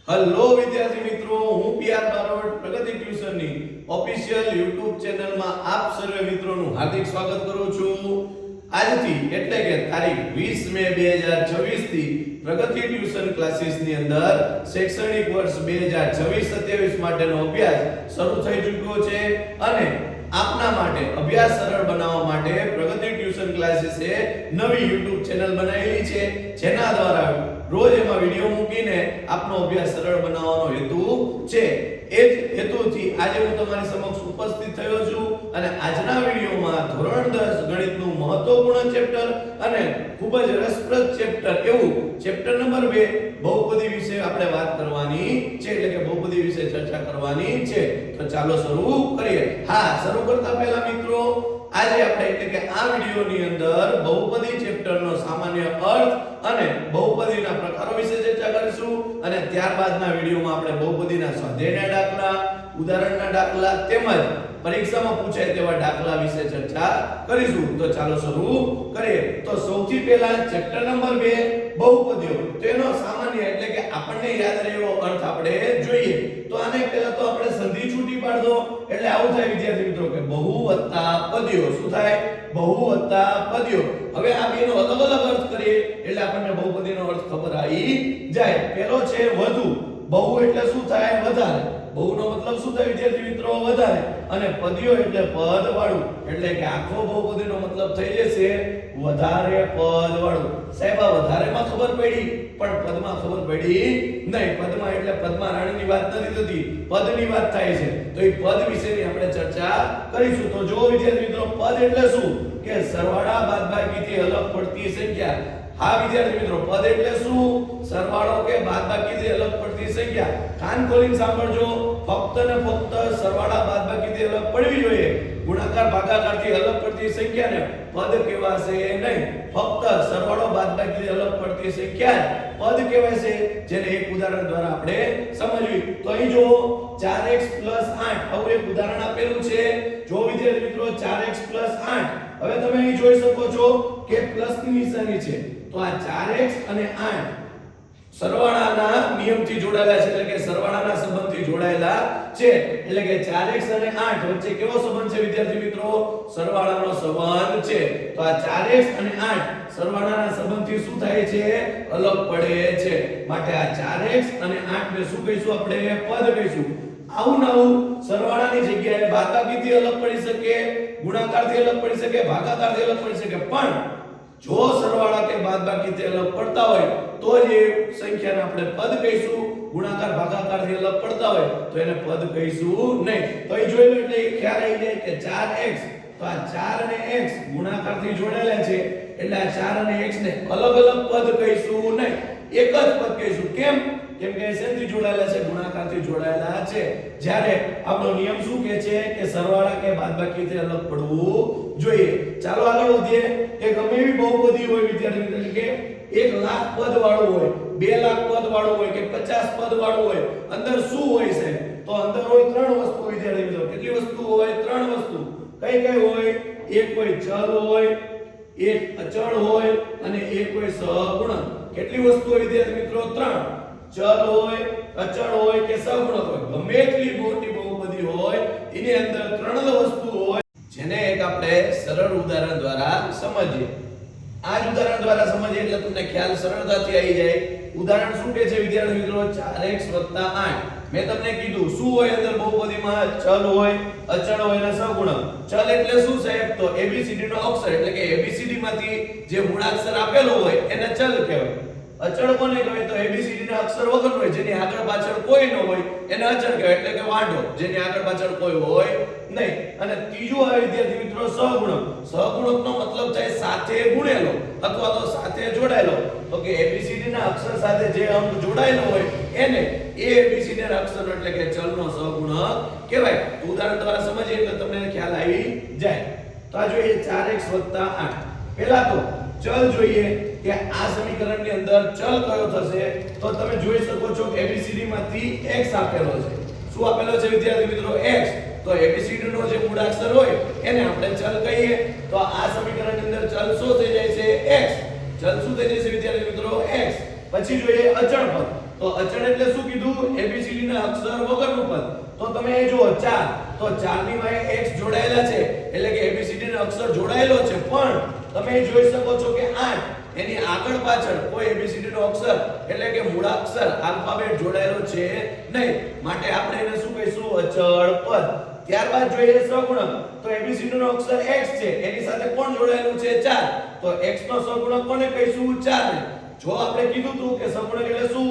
Hello વિદ્યાર્થી મિત્રો, હું પીઆર બારોટ પ્રગતિ ટ્યુશનની ઓફિશિયલ YouTube ચેનલમાં આપ સર્વે મિત્રોનું હાર્દિક સ્વાગત કરું છું. આજથી એટલે કે તારીખ 20 મે 2026 થી પ્રગતિ ટ્યુશન ક્લાસીસની અંદર શૈક્ષણિક વર્ષ 2026-27 માટેનો અભ્યાસ શરૂ થઈ ચૂક્યો છે અને આપના માટે અભ્યાસ સરળ બનાવવા માટે પ્રગતિ ટ્યુશન ક્લાસીસે નવી YouTube ચેનલ બનાવેલી છે, જેના દ્વારા રોજ એમાં વિડિયો મૂકીને આપનો અભ્યાસ સરળ બનાવવાનો હેતુ છે. એ જ હેતુથી આજે હું તમારી સમક્ષ ઉપસ્થિત થયો છું અને આજના વિડિયોમાં ધોરણ 10 ગણિતનું મહત્વપૂર્ણ ચેપ્ટર અને ખૂબ જ રસપ્રદ ચેપ્ટર એવું ચેપ્ટર નંબર 2 બહુપદી વિશે આપણે વાત કરવાની છે, એટલે કે બહુપદી વિશે ચર્ચા કરવાની છે. તો ચાલો શરૂ કરીએ. હા, શરૂ કરતા પહેલા મિત્રો, આજે આપણે એટલે કે આ વિડિયોની અંદર બહુપદી ચેપ્ટરનો સામાન્ય અર્થ અને બહુપદીના પ્રકારો વિશે ચર્ચા કરીશું અને ત્યારબાદના વિડિયોમાં આપણે બહુપદીના સ્વાધ્યાયના દાખલા, ઉદાહરણના દાખલા તેમજ પરીક્ષામાં પૂછાય તેવા દાખલા વિશે ચર્ચા કરીશું. તો ચાલો શરૂ કરીએ. તો સૌથી પહેલા ચેપ્ટર નંબર 2 બહુપદીઓ. તો એનો સામાન્ય એટલે કે આપણને યાદ રહે એવો અર્થ આપણે જોઈએ. તો આને પહેલા તો આપણે સંધિ છૂટી પાડ દો એટલે આવું થાય વિદ્યાર્થી મિત્રો કે બહુ વત્તા પદીઓ. શું થાય? બહુ વત્તા પદીઓ. હવે આ બેનો અલગ અલગ અર્થ કરીએ એટલે આપણને બહુપદીનો અર્થ ખબર આવી જાય. પહેલો છે વધુ. બહુ એટલે શું થાય? વધારે. બહુનો મતલબ શું થાય વિદ્યાર્થી મિત્રો? વધારે. અને પદીઓ એટલે પદ વાળું, એટલે કે આખો બહુપદીનો મતલબ થઈ જશે વધારે પદ વાળું. સાહેબ, આ વધારેમાં ખબર પડી પણ પદમાં ખબર પડી નહીં. પદમાં એટલે પદ્મા રાણીની વાત નથી થતી, પદની વાત થાય છે. તો એ પદ વિશેની આપણે ચર્ચા કરીશું. તો જો વિદ્યાર્થી મિત્રો, પદ એટલે શું? કે સરવાળા બાદબાકીથી અલગ પડતી સંખ્યા. હા વિદ્યાર્થી મિત્રો, પદ એટલે શું? સરવાળો કે બાદબાકીથી અલગ પડતી સંખ્યા. કાન ખોલીને સાંભળજો. ફક્ત ને ફક્ત સરવાળા બાદબાકીથી અલગ પડવી જોઈએ. ગુણાકાર ભાગાકારથી અલગ પડતી સંખ્યાને પદ કહેવાશે નહીં. ફક્ત સરવાળો બાદબાકીથી અલગ પડતી સંખ્યા પદ કહેવાશે, જેને એક ઉદાહરણ દ્વારા આપણે સમજવી. તો અહીં જો 4x 8 આવું એક ઉદાહરણ આપેલું છે. જો વિદ્યાર્થી મિત્રો 4x 8, હવે તમે અહીં જોઈ શકો છો કે પ્લસની નિશાની છે. તો આ 4x અને 8 સરવાળાના નિયમથી જોડાયેલા છે, એટલે કે સરવાળાના સંબંધથી જોડાયેલા છે. એટલે કે 4x અને 8 વચ્ચે કેવો સંબંધ છે વિદ્યાર્થી મિત્રો? સરવાળાનો સંબંધ છે. તો આ 4x અને 8 સરવાળાના સંબંધથી શું થાય છે? અલગ પડે છે. માટે આ 4x અને 8 ને શું કહીશું આપણે? પદ કહીશું. આવું નવું સરવાળાની જગ્યાએ બાદબાકીથી અલગ પડી શકે, ગુણાકારથી અલગ પડી શકે, ભાગાકારથી અલગ પડી શકે, પણ જો સરવાળા કે બાદબાકીથી અલગ પડતા હોય તો જ એ સંખ્યાને આપણે પદ કહીશું. ગુણાકાર ભાગાકારથી અલગ પડતા હોય તો એને પદ કહીશું નહીં. તો અહીં જોઈ લો એટલે ખ્યાલ આવી જાય કે 4x, તો આ 4 અને x ગુણાકારથી જોડાયેલા છે, એટલે આ 4 અને x ને અલગ અલગ પદ કહીશું નહીં, એક જ પદ કહીશું. કેમ? કેમ કે શેથી જોડાયેલા છે? ગુણાકારથી જોડાયેલા છે. જ્યારે આપણો નિયમ શું કહે છે કે સરવાળા કે બાદબાકીથી અલગ પડવું જોઈએ. ચાલો આગળ વધીએ. કે ગમે એવી બહુપદી હોય વિદ્યાર્થી મિત્રો, કે 1 લાખ પદ વાળું હોય, 2 લાખ પદ વાળું હોય કે 50 પદ વાળું હોય, અંદર શું હોય છે? તો અંદર હોય 3 વસ્તુ વિદ્યાર્થી મિત્રો. કેટલી વસ્તુ હોય? 3 વસ્તુ. કઈ કઈ હોય? એક હોય ચલ હોય, એક અચળ હોય અને એક હોય સહગુણક. કેટલી વસ્તુ હોય વિદ્યાર્થી મિત્રો? 3. ચલ હોય, અચળ હોય કે સહગુણક હોય, ગમે એટલી મોટી બહુપદી હોય એની અંદર 3 વસ્તુ હોય, જેને એક આપણે સરળ ઉદાહરણ દ્વારા સમજીએ. આ જ ઉદાહરણ દ્વારા સમજીએ એટલે તમને ખ્યાલ સરળતાથી આવી જાય. ઉદાહરણ શું કહે છે વિદ્યાર્થી મિત્રો? 4x 8. મેં તમને કીધું શું હોય અંદર બહુપદીમાં? ચલ હોય, અચળ હોય અને સહગુણક. ચલ એટલે શું સાહેબ? તો ABCD નો અક્ષર, એટલે કે ABCD માંથી જે મૂળાક્ષર આપેલો હોય એને ચલ કહેવાય. અચળ કોને કહેવાય? તો ABCD ના અક્ષર વગર હોય, જેની આગળ પાછળ કોઈ ન હોય એને અચળ કહેવાય, એટલે કે વાંઢો, જેની આગળ પાછળ કોઈ હોય નહીં. અને ત્રીજું આવે વિદ્યાર્થી મિત્રો સહગુણક. સહગુણકનો મતલબ થાય સાથે ગુણેલો અથવા તો સાથે જોડાયેલો. તો કે ABCD ના અક્ષર સાથે જે અંક જોડાયેલો હોય એને ABCD ના અક્ષરનો એટલે કે ચલનો સહગુણક કહેવાય. ઉદાહરણ દ્વારા સમજીએ એટલે તમને ખ્યાલ આવી જાય. તો આ જોઈએ 4x 8. પહેલા તો ચલ જોઈએ કે આ સમીકરણની અંદર ચલ કયો થશે? તો તમે જોઈ શકો છો કે ABCD માંથી x આપેલો છે. શું આપેલો છે વિદ્યાર્થી મિત્રો? x. તો ABCD નો જે મૂળાક્ષર હોય એને આપણે ચલ કહીએ. તો આ સમીકરણની અંદર ચલ શું થઈ જાય છે? x. ચલ શું થઈ જશે વિદ્યાર્થી મિત્રો? x. પછી જોઈએ અચળ પદ. તો અચળ એટલે શું કીધું? ABCD ના અક્ષર વગરનું પદ. તો તમે એ જુઓ 4, તો 4 ની વાય x જોડાયેલા છે એટલે કે ABCD નો અક્ષર જોડાયેલો છે, પણ તમે જોઈ શકો છો કે 8 એની આગળ પાછળ કોઈ ABCD નો અક્ષર એટલે કે મૂળાક્ષર આલ્ફાબેટ જોડાયેલો છે નહીં, માટે આપણે એને શું કહીશું? અચળ પદ. ત્યારબાદ જોઈએ સહગુણક, તો ABCD નો અક્ષર x છે, એની સાથે કોણ જોડાયેલું છે? 4. તો x નો સહગુણક કોને કહીશું? 4 ને. જો આપણે કીધું હતું કે સહગુણક એટલે શું?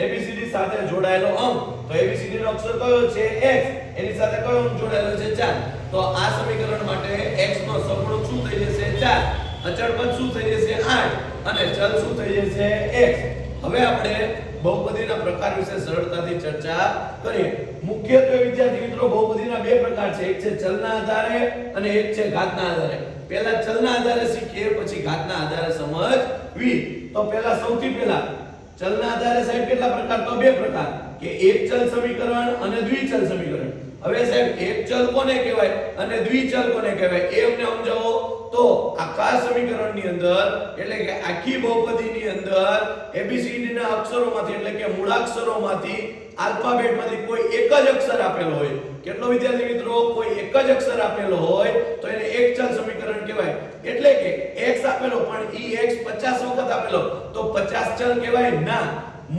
ABCD સાથે જોડાયેલો અંક. તો ABCD નો અક્ષર કયો છે? x. એની સાથે કયો અંક જોડાયેલો છે? 4. તો આ સમીકરણ માટે x નો સહગુણક શું થઈ જશે? 4. અચળ પદ શું થઈ જશે? 8. અને ચલ શું થઈ જશે? x. હવે આપણે બહુપદીના પ્રકાર વિશે સરળતાથી ચર્ચા કરીએ. મુખ્યત્વે વિદ્યાર્થી મિત્રો બહુપદીના બે પ્રકાર છે, એક છે ચલના આધારે અને એક છે ઘાતના આધારે. પહેલા ચલના આધારે શીખીએ, પછી ઘાતના આધારે સમજવી. તો પહેલા સૌથી પહેલા ચલના આધારે સાહેબ કેટલા પ્રકાર? તો બે પ્રકાર, કે એક ચલ સમીકરણ અને દ્વિચલ સમીકરણ. હવે સાહેબ એક ચલ કોને કહેવાય અને દ્વિચલ કોને કહેવાય એ અમને સમજાવો. તો આખા સમીકરણની અંદર એટલે કે આખી બહુપદીની અંદર ABCD ના અક્ષરોમાંથી એટલે કે મૂળાક્ષરોમાંથી આલ્ફાબેટમાંથી કોઈ એક જ અક્ષર આપેલો હોય. કેટલો વિદ્યાર્થી મિત્રો? કોઈ એક જ અક્ષર આપેલો હોય તો એને એક ચલ સમીકરણ કહેવાય. એટલે કે x આપેલો પણ ઈ x 50 વખત આપેલો તો 50 ચલ કહેવાય ના.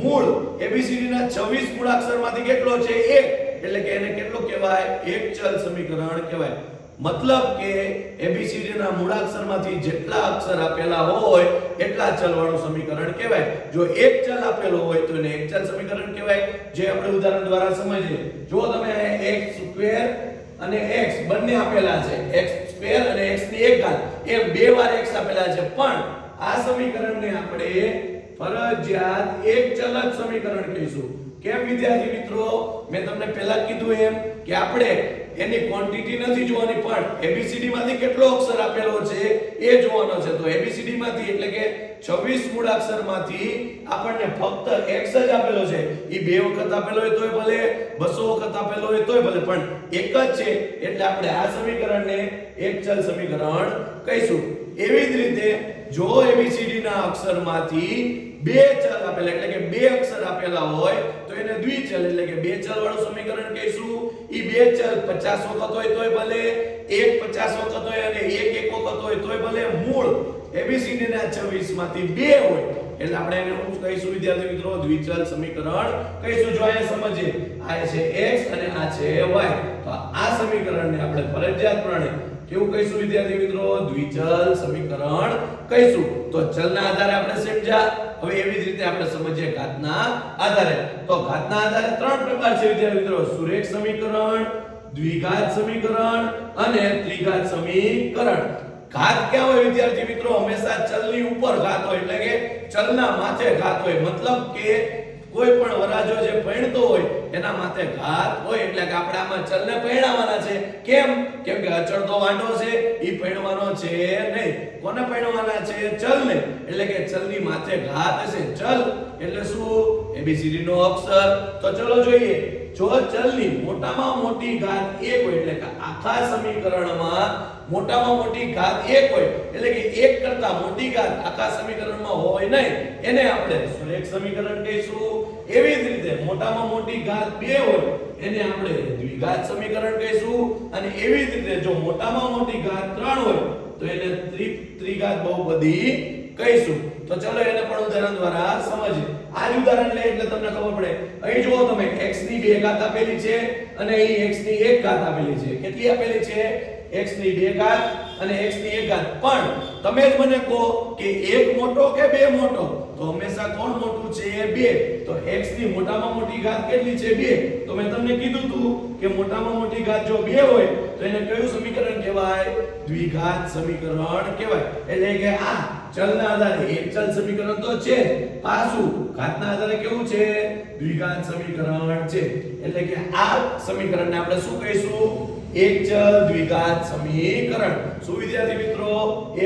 મૂળ ABCD ના 26 મૂળાક્ષરમાંથી કેટલો છે? 1. એટલે કે એને કેટલો કહેવાય? એક ચલ સમીકરણ કહેવાય. મતલબ કે ABCD ના મૂળાક્ષરમાંથી જેટલા અક્ષર આપેલા હોય એટલા ચલવાળું સમીકરણ કહેવાય. જો એક ચલ આપેલો હોય તો એને એક ચલ સમીકરણ કહેવાય, જે આપણે ઉદાહરણ દ્વારા સમજીએ. જો તમે x² અને x બંને આપેલા છે, x² અને x ની 1 ઘાત એમ બે વાર x આપેલા છે, પણ આ સમીકરણને આપણે ફરજિયાત એક ચલ જ સમીકરણ કહીશું. કેમ વિદ્યાર્થી મિત્રો? મેં તમને પહેલા કીધું એમ કે આપણે એની ક્વોન્ટિટી નથી જોવાની, પણ ABCD માંથી કેટલો અક્ષર આપેલો છે એ જોવાનો છે. તો ABCD માંથી એટલે કે 26 મૂળાક્ષરમાંથી આપણને ફક્ત x જ આપેલો છે. ઈ બે વખત આપેલો હોય તોય ભલે, 200 વખત આપેલો હોય તોય ભલે, પણ એક જ છે એટલે આપણે આ સમીકરણને એક ચલ સમીકરણ કહીશું. એવી જ રીતે જો ABCD ના અક્ષરમાંથી બે ચલ આપેલા એટલે કે બે અક્ષર આપેલા હોય તો એને દ્વિચલ એટલે કે બે ચલ વાળું સમીકરણ કહીશું. ઈ બે ચલ 50 વખત હોય તોય ભલે, એક 50 વખત હોય અને એક વખત હોય તોય ભલે, મૂળ ABCD ના 26 માંથી બે હોય એટલે આપણે એને શું કહીશું વિદ્યાર્થી મિત્રો? દ્વિચલ સમીકરણ કહીશું. જો અહીંયા સમજીએ, આ છે x અને આ છે y, તો આ સમીકરણને આપણે ફરજિયાતપણે કેવું કહીશું વિદ્યાર્થી મિત્રો? દ્વિચલ સમીકરણ કહીશું. તો ચલના આધારે આપણે સમજ્યા. હવે એવી જ રીતે આપણે સમજીએ ઘાતના આધારે. તો ઘાતના આધારે ત્રણ પ્રકાર છે વિદ્યાર્થી મિત્રો: સુરેખ સમીકરણ, દ્વિઘાત સમીકરણ અને ત્રિઘાત સમીકરણ. ઘાત ક્યાં હોય વિદ્યાર્થી મિત્રો? હંમેશા ચલની ઉપર ઘાત હોય એટલે કે ચલના માથે ઘાત હોય. મતલબ કે કોઈ પણ વરાજો જે પૈણતો હોય એના માથે ઘાત હોય એટલે કે આપણે આમાં ચલને પૈણાવાના છે. કેમ? કેમ કે અચળ તો વાંઢો છે, ઈ પૈણવાનો છે નહીં. કોને પૈણવાના છે? ચલને. એટલે કે ચલની માથે ઘાત હશે. ચલ એટલે શું? ABCD નો અક્ષર. તો ચલો જોઈએ. જો ચલની મોટામાં મોટી ઘાત 1 હોય એટલે કે આખા સમીકરણમાં મોટામાં મોટી ઘાત 1 હોય એટલે કે 1 કરતા મોટી ઘાત આખા સમીકરણમાં હોય નહીં, એને આપણે સુરેખ સમીકરણ કહીશું. એવી જ રીતે મોટામાં મોટી ઘાત 2 હોય એને આપણે દ્વિઘાત સમીકરણ કહીશું. અને એવી જ રીતે જો મોટામાં મોટી ઘાત 3 હોય તો એને ત્રિઘાત બહુપદી કહીશું. તો ચલો એને પણ ઉદાહરણ દ્વારા સમજીએ. આ જ ઉદાહરણ લે એટલે તમને ખબર પડે. અહીં જુઓ તમે x ની 2 ઘાત આપેલી છે અને અહીં x ની 1 ઘાત આપેલી છે. કેટલી આપેલી છે? x ની 2 ઘાત અને x ની 1 ઘાત. પણ તમે જ મને કહો કે એક મોટો કે બે મોટો? તો હંમેશા કોણ મોટું છે? 2. તો x ની મોટામાં મોટી ઘાત કેટલી છે? 2. તો મેં તમને કીધું હતું કે મોટામાં મોટી ઘાત જો 2 હોય તો એને કયું સમીકરણ કહેવાય? દ્વિઘાત સમીકરણ કહેવાય. એટલે કે આ ચલના આધારે એક ચલ સમીકરણ તો છે, પાછું ઘાતના આધારે કેવું છે? દ્વિઘાત સમીકરણ છે. એટલે કે આ સમીકરણને આપણે શું કહીશું? એક ચલ દ્વિઘાત સમીકરણ. શું વિદ્યાર્થી મિત્રો?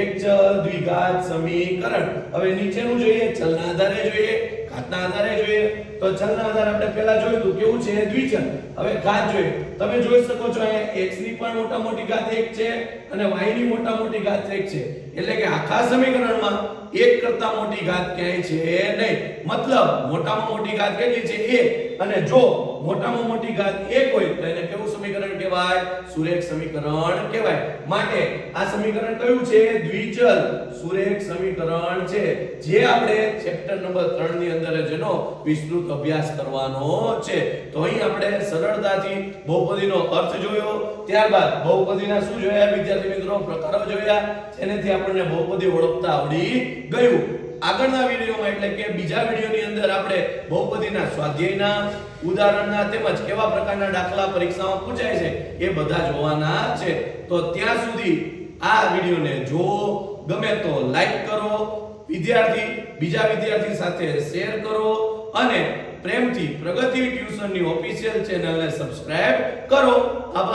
એક ચલ દ્વિઘાત સમીકરણ. હવે નીચેનું જોઈએ, ચલના આધારે જોઈએ, ઘાતના આધારે જોઈએ. તો ચલના આધારે આપણે પહેલા જોયું તો કેવું છે? દ્વિચલ. હવે ઘાત જોઈએ. તમે જોઈ શકો છો અહીંયા x ની પણ મોટા મોટી ઘાત 1 છે અને y ની મોટા મોટી ઘાત 1 છે. એટલે કે આખા સમીકરણમાં એક કરતા મોટી ઘાત ક્યાંય છે નહીં. મતલબ મોટામાં મોટી ઘાત કેટલી છે? 1. અને જો મોટામાં મોટી ઘાત 1 હોય તો એને કેવું સમીકરણ કહેવાય? સુરેખ સમીકરણ કહેવાય. માટે આ સમીકરણ કયું છે? દ્વિચલ સુરેખ સમીકરણ છે, જે આપણે ચેપ્ટર નંબર 3 ની અંદર જેનો વિસ્તૃત અભ્યાસ કરવાનો છે. તો અહીં આપણે સરળતાથી બહુપદીનો અર્થ જોયો, ત્યારબાદ બહુપદીના શું જોયા વિદ્યાર્થી મિત્રો? પ્રકારો જોયા, જેનેથી આપણને બહુપદી ઓળખતા આવડી ગયું. આગળના વિડિયોમાં એટલે કે બીજા વિડિયોની અંદર આપણે બહુપદીના સ્વાધ્યાયના, ઉદાહરણના તેમજ કેવા પ્રકારના દાખલા પરીક્ષામાં પૂછાય છે એ બધા જોવાના છે. તો ત્યાં સુધી આ વિડિયોને જો ગમે તો લાઈક કરો, બીજા વિદ્યાર્થી સાથે શેર કરો અને પ્રેમથી પ્રગતિ ટ્યુશનની ઓફિશિયલ ચેનલને સબસ્ક્રાઇબ કરો. આભાર.